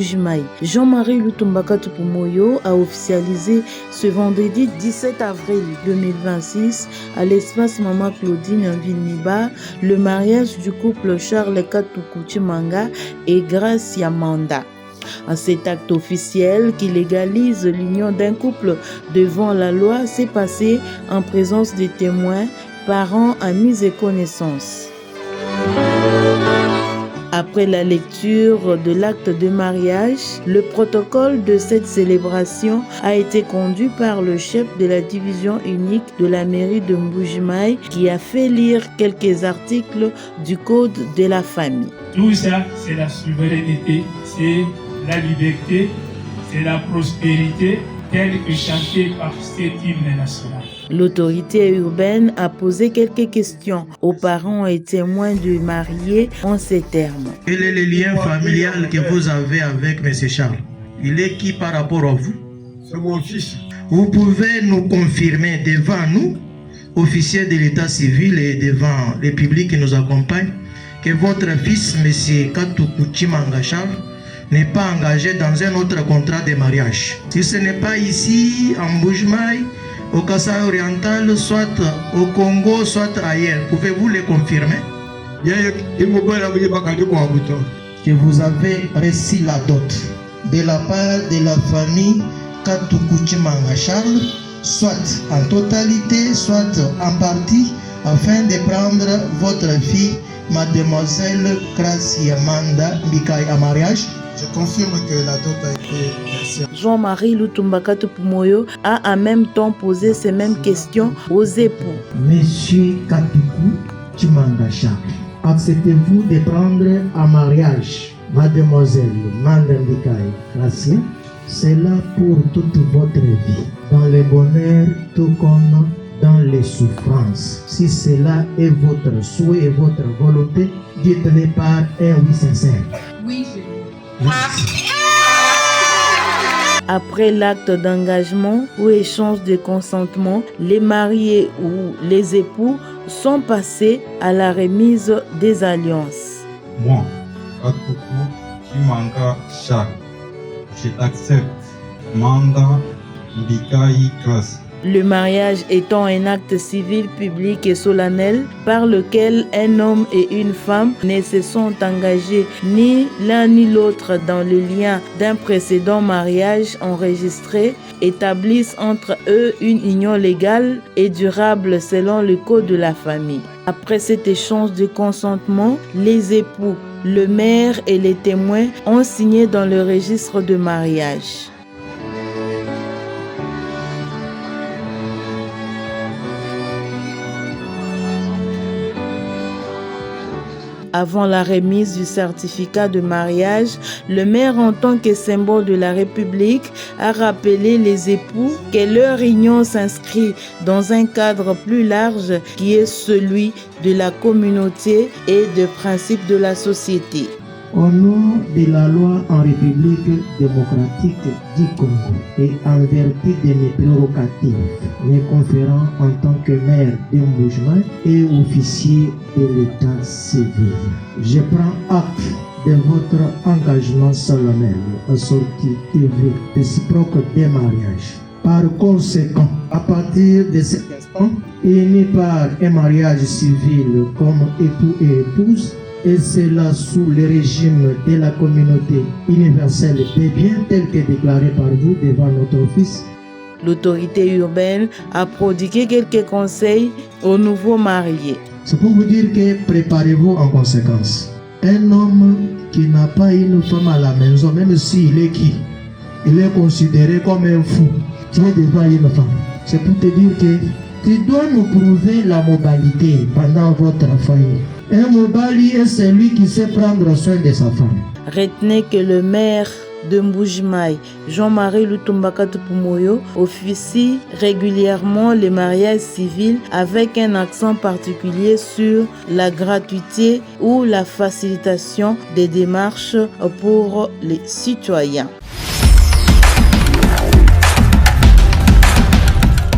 Mbujimayi. Jean-Marie Lutumba Tupumoyo a officialisé ce vendredi 17 avril 2026 à l'espace Maman Claudine en Ville-Niba le mariage du couple Charles Katuku Chimanga et Grace Yamanda. En cet acte officiel qui légalise l'union d'un couple devant la loi s'est passé en présence des témoins, parents, amis et connaissances. Après la lecture de l'acte de mariage, le protocole de cette célébration a été conduit par le chef de la division unique de la mairie de Mbujimayi qui a fait lire quelques articles du code de la famille. Tout ça, c'est la souveraineté, c'est la liberté, c'est la prospérité, telle que chantée par cet hymne national. L'autorité urbaine a posé quelques questions aux parents et témoins du marié en ces termes. Quel est le lien familial que vous avez avec M. Charles? Il est qui par rapport à vous? C'est mon fils. Vous pouvez nous confirmer devant nous, officiers de l'état civil et devant le public qui nous accompagne, que votre fils, M. Katuku Chimanga Charles, n'est pas engagé dans un autre contrat de mariage. Si ce n'est pas ici, en Mbujimayi, au Kasaï oriental, soit au Congo, soit ailleurs, pouvez-vous le confirmer? Que vous avez reçu la dot de la part de la famille Katuku Chimanga Charles, soit en totalité, soit en partie, afin de prendre votre fille, mademoiselle Grace Yamanda Mbikayi, à mariage. Je confirme que la dot a été versée. Jean-Marie Lutumba Tupumoyo a en même temps posé ces mêmes questions aux époux. Monsieur Katuku Chimanga Charles, acceptez-vous de prendre en mariage mademoiselle Manda Mbikayi Grace? C'est là pour toute votre vie, dans le bonheur tout comme dans les souffrances. Si cela est votre souhait et votre volonté, dites-le par un oui sincère. Oui, je Après l'acte d'engagement ou échange de consentement, les mariés ou les époux sont passés à la remise des alliances. Moi, Katuku Chimanga Charles, je t'accepte, Manda Mbikayi Grace. Le mariage étant un acte civil, public et solennel par lequel un homme et une femme ne se sont engagés ni l'un ni l'autre dans le lien d'un précédent mariage enregistré, établissent entre eux une union légale et durable selon le code de la famille. Après cet échange de consentement, les époux, le maire et les témoins ont signé dans le registre de mariage. Avant la remise du certificat de mariage, le maire, en tant que symbole de la République, a rappelé les époux que leur union s'inscrit dans un cadre plus large qui est celui de la communauté et des principes de la société. Au nom de la loi en République démocratique du Congo et en vertu de mes prérogatives, me conférant en tant que maire de Mbujimayi et officier de l'état civil, je prends acte de votre engagement solennel assorti TV réciproque des mariages. Par conséquent, à partir de cet instant, unis par un mariage civil comme époux et épouse, et cela sous le régime de la communauté universelle des biens tel que déclaré par vous devant notre office. L'autorité urbaine a prodigué quelques conseils aux nouveaux mariés. C'est pour vous dire que préparez-vous en conséquence. Un homme qui n'a pas une femme à la maison, même s'il est qui, il est considéré comme un fou. Tu es devant une femme. C'est pour te dire que tu dois nous prouver la modalité pendant votre foyer. Un mobali est celui qui sait prendre soin de sa femme. Retenez que le maire de Mbujimayi, Jean-Marie Lutumba Tupumoyo, officie régulièrement les mariages civils avec un accent particulier sur la gratuité ou la facilitation des démarches pour les citoyens.